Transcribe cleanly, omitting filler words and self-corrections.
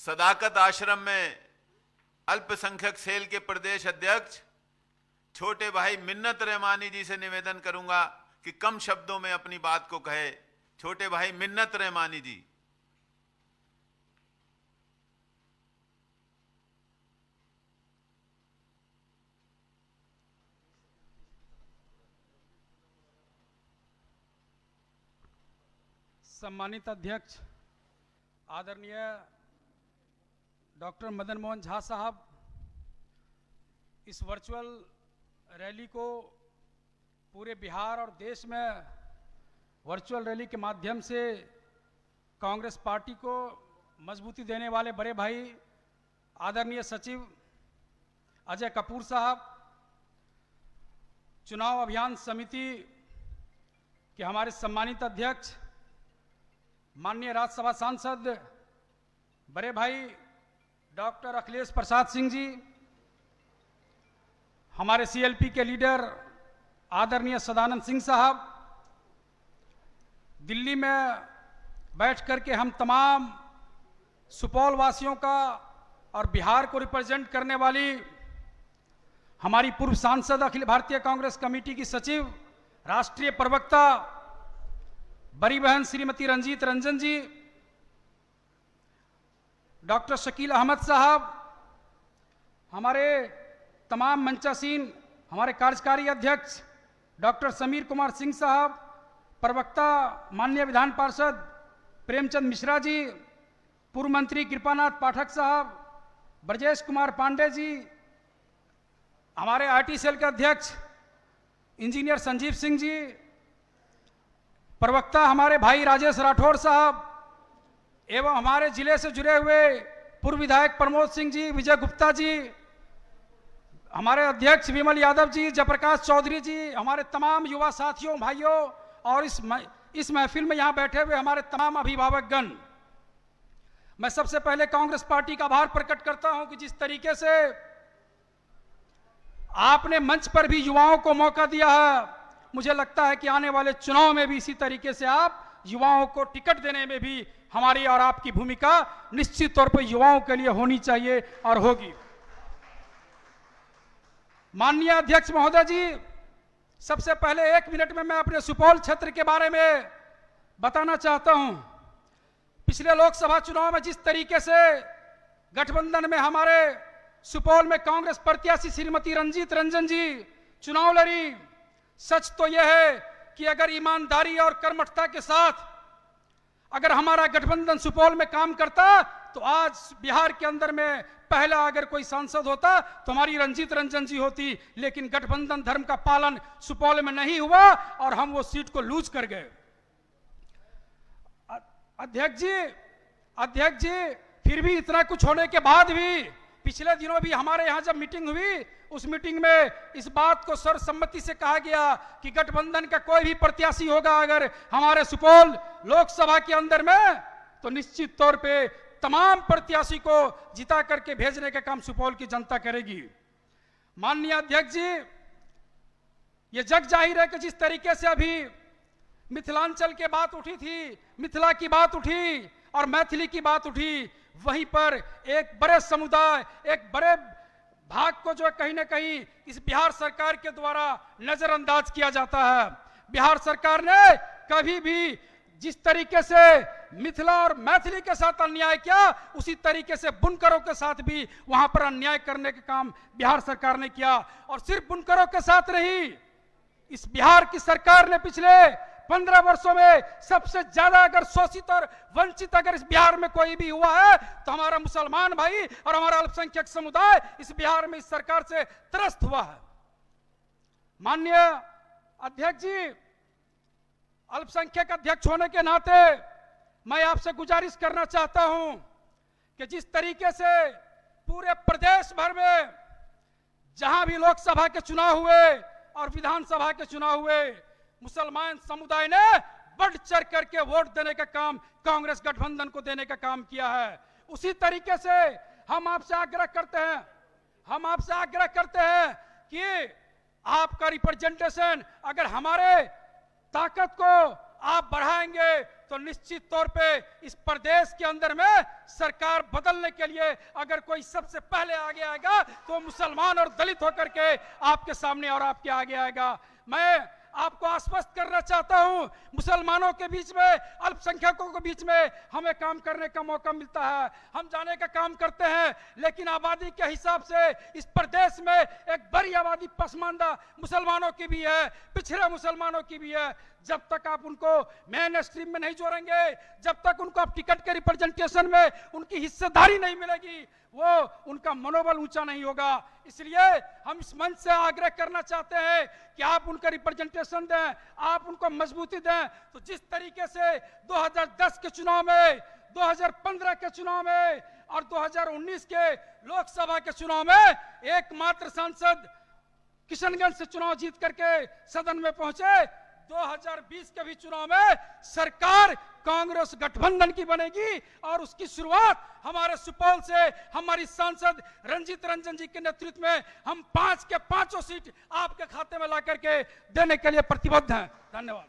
सदाकत आश्रम में अल्पसंख्यक सेल के प्रदेश अध्यक्ष छोटे भाई मिन्नत रहमानी जी से निवेदन करूंगा कि कम शब्दों में अपनी बात को कहे। छोटे भाई मिन्नत रहमानी जी। सम्मानित अध्यक्ष आदरणीय डॉक्टर मदन मोहन झा साहब, इस वर्चुअल रैली को पूरे बिहार और देश में वर्चुअल रैली के माध्यम से कांग्रेस पार्टी को मजबूती देने वाले बड़े भाई आदरणीय सचिव अजय कपूर साहब, चुनाव अभियान समिति के हमारे सम्मानित अध्यक्ष माननीय राज्यसभा सांसद बड़े भाई डॉक्टर अखिलेश प्रसाद सिंह जी, हमारे सीएलपी के लीडर आदरणीय सदानंद सिंह साहब, दिल्ली में बैठ करके हम तमाम सुपौल वासियों का और बिहार को रिप्रेजेंट करने वाली हमारी पूर्व सांसद अखिल भारतीय कांग्रेस कमेटी की सचिव राष्ट्रीय प्रवक्ता बड़ी बहन श्रीमती रंजीत रंजन जी, डॉक्टर शकील अहमद साहब, हमारे तमाम मंचासीन हमारे कार्यकारी अध्यक्ष डॉक्टर समीर कुमार सिंह साहब, प्रवक्ता माननीय विधान पार्षद प्रेमचंद मिश्रा जी, पूर्व मंत्री कृपानाथ पाठक साहब, ब्रजेश कुमार पांडे जी, हमारे आईटी सेल के अध्यक्ष इंजीनियर संजीव सिंह जी, प्रवक्ता हमारे भाई राजेश राठौर साहब एवं हमारे जिले से जुड़े हुए पूर्व विधायक प्रमोद सिंह जी, विजय गुप्ता जी, हमारे अध्यक्ष विमल यादव जी, जयप्रकाश चौधरी जी, हमारे तमाम युवा साथियों भाइयों और इस महफिल में यहाँ बैठे हुए हमारे तमाम अभिभावकगण, मैं सबसे पहले कांग्रेस पार्टी का आभार प्रकट करता हूं कि जिस तरीके से आपने मंच पर भी युवाओं को मौका दिया है, मुझे लगता है कि आने वाले चुनाव में भी इसी तरीके से आप युवाओं को टिकट देने में भी हमारी और आपकी भूमिका निश्चित तौर पर युवाओं के लिए होनी चाहिए और होगी। माननीय अध्यक्ष महोदय जी, सबसे पहले 1 मिनट में मैं अपने सुपौल क्षेत्र के बारे में बताना चाहता हूं। पिछले लोकसभा चुनाव में जिस तरीके से गठबंधन में हमारे सुपौल में कांग्रेस प्रत्याशी श्रीमती रंजीत रंजन जी चुनाव लड़ी, सच तो यह है कि अगर ईमानदारी और कर्मठता के साथ अगर हमारा गठबंधन सुपौल में काम करता तो आज बिहार के अंदर में पहला अगर कोई सांसद होता तो हमारी रंजीत रंजन जी होती, लेकिन गठबंधन धर्म का पालन सुपौल में नहीं हुआ और हम वो सीट को लूज कर गए। अध्यक्ष जी, फिर भी इतना कुछ होने के बाद भी पिछले दिनों भी हमारे यहाँ जब मीटिंग हुई, उस मीटिंग में इस बात को सर्वसम्मति से कहा गया कि गठबंधन का कोई भी प्रत्याशी होगा अगर हमारे सुपौल लोकसभा के अंदर में, तो निश्चित तौर पे तमाम प्रत्याशी को जिता करके भेजने का काम सुपौल की जनता करेगी। माननीय अध्यक्ष जी, ये जग जाहिर है कि जिस तरीके से अभी मिथिलांचल की बात उठी थी, मिथिला की बात उठी और मैथिली की बात उठी, वहीं पर एक बड़े समुदाय, एक बड़े भाग को जो कहीं ना कहीं इस बिहार सरकार के द्वारा नजरअंदाज किया जाता है। बिहार सरकार ने कभी भी जिस तरीके से मिथिला और मैथिली के साथ अन्याय किया, उसी तरीके से बुनकरों के साथ भी वहां पर अन्याय करने का काम बिहार सरकार ने किया। और सिर्फ बुनकरों के साथ नहीं, इस बिहार की सरकार ने पिछले 15 वर्षों में सबसे ज्यादा अगर शोषित और वंचित अगर इस बिहार में कोई भी हुआ है तो हमारा मुसलमान भाई और हमारा अल्पसंख्यक समुदाय इस बिहार में इस सरकार से त्रस्त हुआ है। माननीय अध्यक्ष जी, अल्पसंख्यक अध्यक्ष होने के नाते मैं आपसे गुजारिश करना चाहता हूं कि जिस तरीके से पूरे प्रदेश भर में जहां भी लोकसभा के चुनाव हुए और विधानसभा के चुनाव हुए, मुसलमान समुदाय ने बढ़ चढ़ करके वोट देने का काम कांग्रेस गठबंधन को देने का काम किया है। उसी तरीके से हम आपसे आग्रह करते हैं कि आपका रिप्रेजेंटेशन अगर हमारे ताकत को आप बढ़ाएंगे तो निश्चित तौर पे इस प्रदेश के अंदर में सरकार बदलने के लिए अगर कोई सबसे पहले आगे आएगा तो मुसलमान और दलित होकर के आपके सामने और आपके आगे आएगा। मैं आपको आश्वस्त करना चाहता हूं, मुसलमानों के बीच में, अल्पसंख्यकों के बीच में हमें काम करने का मौका मिलता है, हम जाने का काम करते हैं, लेकिन आबादी के हिसाब से इस प्रदेश में एक बड़ी आबादी पसमानदा मुसलमानों की भी है, पिछड़े मुसलमानों की भी है। जब तक आप उनको मेन स्ट्रीम में नहीं जोड़ेंगे, जब तक उनको आप टिकट के रिप्रेजेंटेशन में उनकी हिस्सेदारी नहीं मिलेगी, वो उनका मनोबल ऊंचा नहीं होगा। इसलिए हम इस मंच से आग्रह करना चाहते हैं कि आप उनका रिप्रेजेंटेशन दें, आप उनको मजबूती दें। तो जिस तरीके से 2010 के चुनाव में, 2015 के चुनाव में और 2019 के लोकसभा के चुनाव में एकमात्र सांसद किशनगंज से चुनाव जीत करके सदन में पहुंचे, 2020 के भी चुनाव में सरकार कांग्रेस गठबंधन की बनेगी और उसकी शुरुआत हमारे सुपौल से हमारी सांसद रंजीत रंजन जी के नेतृत्व में हम 5 के 5 सीट आपके खाते में ला करके देने के लिए प्रतिबद्ध हैं। धन्यवाद।